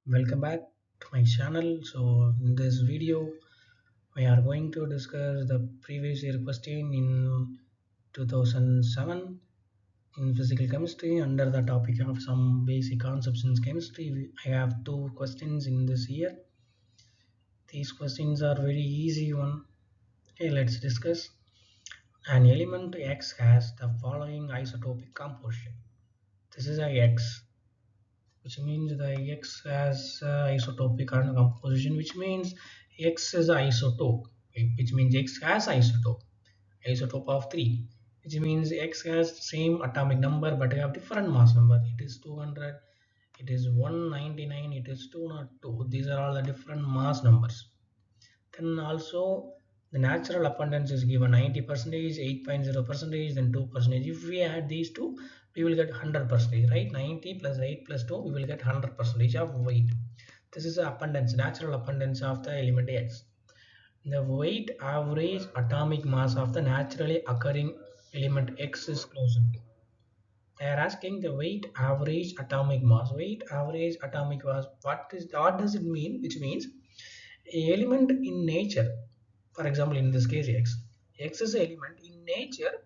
Welcome back to my channel. So in this video we are going to discuss the previous year question in 2007 in physical chemistry under the topic of some basic concepts in chemistry. I have two questions in this year. These questions are very easy one. Okay, let's discuss. An element X has the following isotopic composition. This is a X, which means the X has isotopic composition, which means X is an isotope, which means X has isotope of 3, which means X has same atomic number but have different mass number. It is 200, it is 199, it is 202. These are all the different mass numbers. Then also the natural abundance is given 90 percentage, 8.0 percentage, then 2 percentage. If we add these two, we will get 100 percentage, right? 90 plus 8 plus 2, we will get 100 percentage of weight. This is the abundance, natural abundance of the element X. The weight average atomic mass of the naturally occurring element X is closer to. They are asking the weight average atomic mass. Weight average atomic mass. What does it mean? Which means a element in nature, for example in this case X is an element in nature,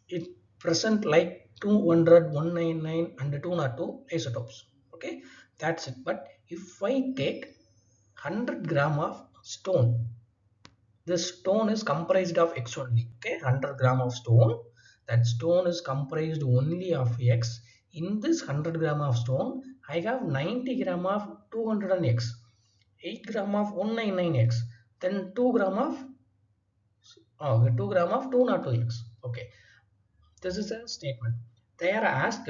it present like 200, 199 and 202 isotopes. Okay, that's it. But if I take 100 gram of stone, this stone is comprised of X only. Okay, 100 gram of stone, that stone is comprised only of X. In this 100 gram of stone I have 90 gram of 200 X, 8 gram of 199X, then 2 gram of 2 gram of 202X. Okay, this is a statement. They are asked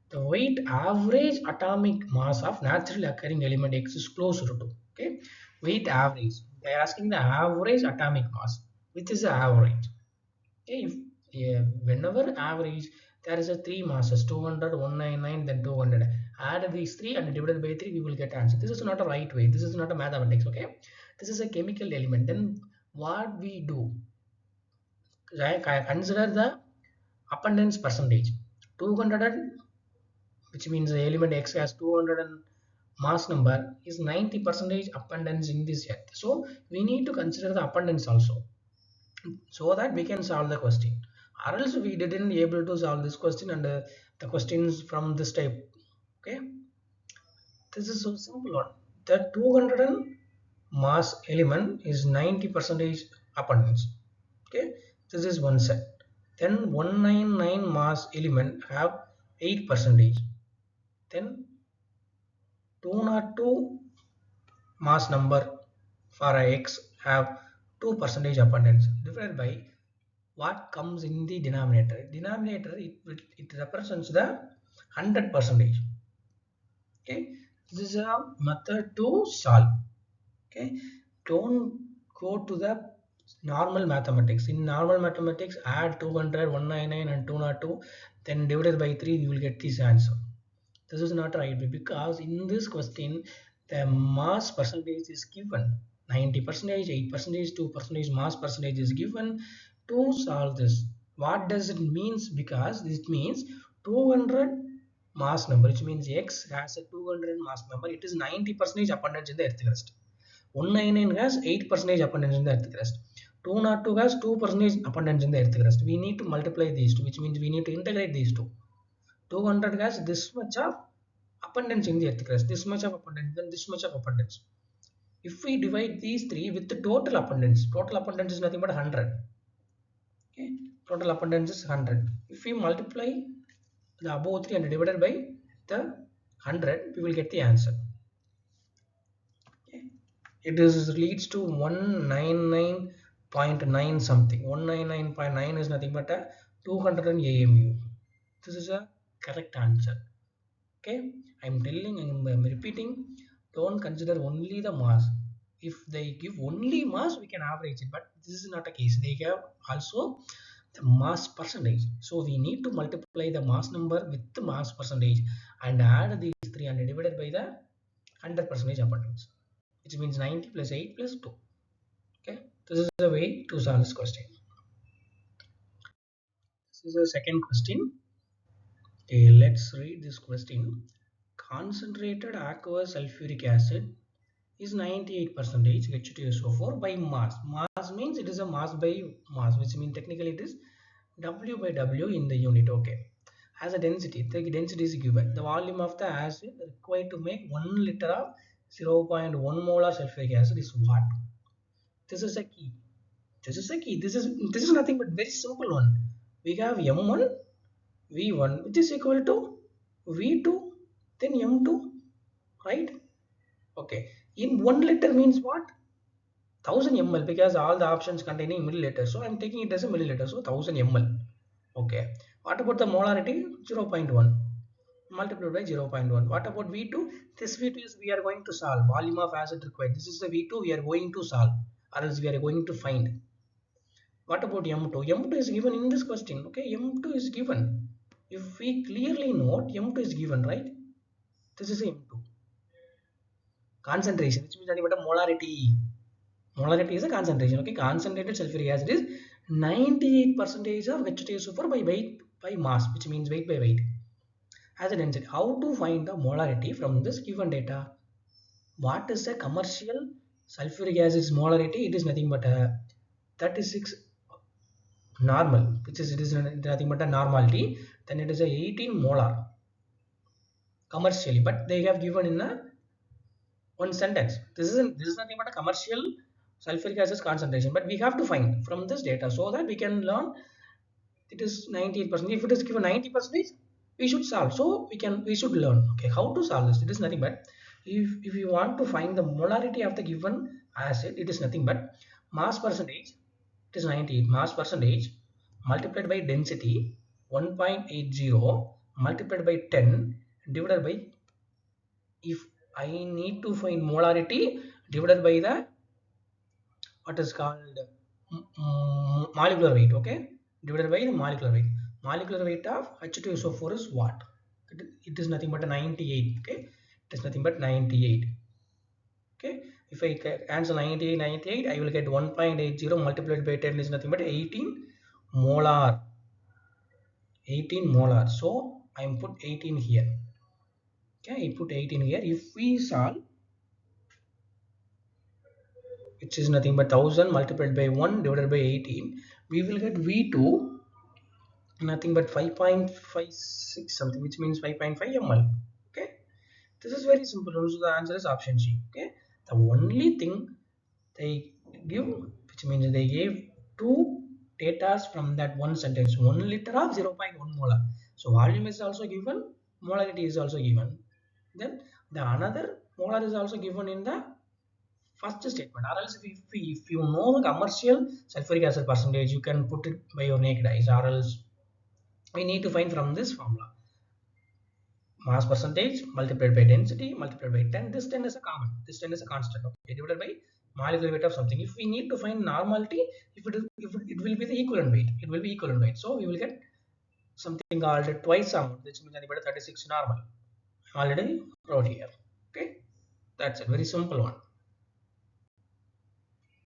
the weight average atomic mass of naturally occurring element X is closer to. Okay, weight average. They are asking the average atomic mass, which is the average. Okay, if whenever average there is a three masses 200, 199, then 200. Add these three and divided by 3, we will get answer. This is not a right way. This is not a mathematics. Okay, this is a chemical element. Then what we do? I consider the abundance percentage. 200, which means the element X has 200 and mass number is 90 percentage abundance in this earth. So we need to consider the abundance also, so that we can solve the question, or else we didn't able to solve this question and the questions from this type. Okay, this is so simple one. The 200 mass element is 90 percentage abundance. Okay, this is one set. Then 199 mass element have 8 percentage. Then 202 mass number for a X have 2 percentage abundance divided by what comes in the denominator. Denominator, it represents the 100 percentage. Okay, this is a method to solve. Okay, don't go to the normal mathematics. In normal mathematics, add 200, 199 and 202, then divided by 3, you will get this answer. This is not right way, because in this question the mass percentage is given 90 percentage, 8 percentage, 2 percentage mass percentage is given. To solve this, what does it means? Because this means 200 mass number, which means X has a 200 mass number, it is 90 percentage abundance in the earth crust. 199 has 8 percentage abundance in the earth crust. 202 has 2 percentage abundance in the earth crust. We need to multiply these two, which means we need to integrate these two. 200 has this much of abundance in the earth crust, this much of abundance, then this much of abundance. If we divide these three with the total abundance is nothing but 100. Okay, total abundance is 100. If we multiply the above 3 and divided by the 100, we will get the answer. Okay, it is leads to 199.9 something. 199.9 is nothing but a 200 AMU. This is a correct answer. Okay, I'm repeating, don't consider only the mass. If they give only mass, we can average it, but this is not a case. They have also the mass percentage, so we need to multiply the mass number with the mass percentage and add these three and divided by the 100 percentage abundance, which means 90 plus 8 plus 2. Okay, this is the way to solve this question. This is the second question. Okay, let's read this question. concentrated aqueous sulfuric acid is 98 percentage H2SO4 by mass. Mass means it is a mass by mass, which means technically it is W by W in the unit. Okay. As a density, the density is given. The volume of the acid required to make 1 liter of 0.1 molar sulfuric acid is what? This is a key. This is a key. This is nothing but very simple one. We have M1 V1 which is equal to V2 then M2, right? Okay. In 1 liter means what? 1000 ml, because all the options containing milliliter. So I'm taking it as a milliliter. So 1000 ml. Okay. What about the molarity? 0.1 multiplied by 0.1. What about V2? This V2 is we are going to solve. Volume of acid required. This is the V2 we are going to solve, or else we are going to find. What about M2? M2 is given in this question. Okay, M2 is given. If we clearly note, M2 is given, right? This is M2. Concentration, which means nothing but a molarity. Molarity is a concentration. Okay, concentrated sulfuric acid is 98 percentage of H2SO4 by weight by mass, which means weight by weight. As a density, how to find the molarity from this given data? What is the commercial sulfuric acid's molarity? It is nothing but a 36 normal, which is it is nothing but a normality. Then it is a 18 molar commercially, but they have given in a one sentence. This is nothing but a commercial sulfuric acid concentration, but we have to find from this data so that we can learn it is 98%. If it is given 90%, we should solve. So we should learn. Okay, how to solve this? It is nothing but if you want to find the molarity of the given acid, it is nothing but mass percentage. It is 98 mass percentage multiplied by density 1.80 multiplied by 10 divided by, if I need to find molarity, divided by the what is called molecular weight. Okay, divided by the molecular weight. Molecular weight of H2SO4 is what? It is nothing but a 98. Okay, it is nothing but 98. Okay, if I answer 98, 98, I will get 1.80 multiplied by 10 is nothing but 18 molar. 18 molar. So I put 18 here. Okay, I put 18 here. If we solve, which is nothing but 1000 multiplied by 1 divided by 18, we will get V2 nothing but 5.56 something, which means 5.5 ml. Okay, this is very simple. So the answer is option C. Okay, the only thing they give, which means they gave two data from that one sentence, 1 liter of 0.1 molar. So volume is also given, molarity is also given, then the another molar is also given in the first statement. Or else if you know the commercial sulfuric acid percentage, you can put it by your naked eyes, or else we need to find from this formula. Mass percentage multiplied by density multiplied by 10. This 10 is a common, this 10 is a constant. Okay, divided by molecular weight of something. If we need to find normality, if it will be the equivalent weight, it will be equivalent weight. So we will get something called twice amount, which means anybody 36 normal. Already wrote here. Okay, that's a very simple one.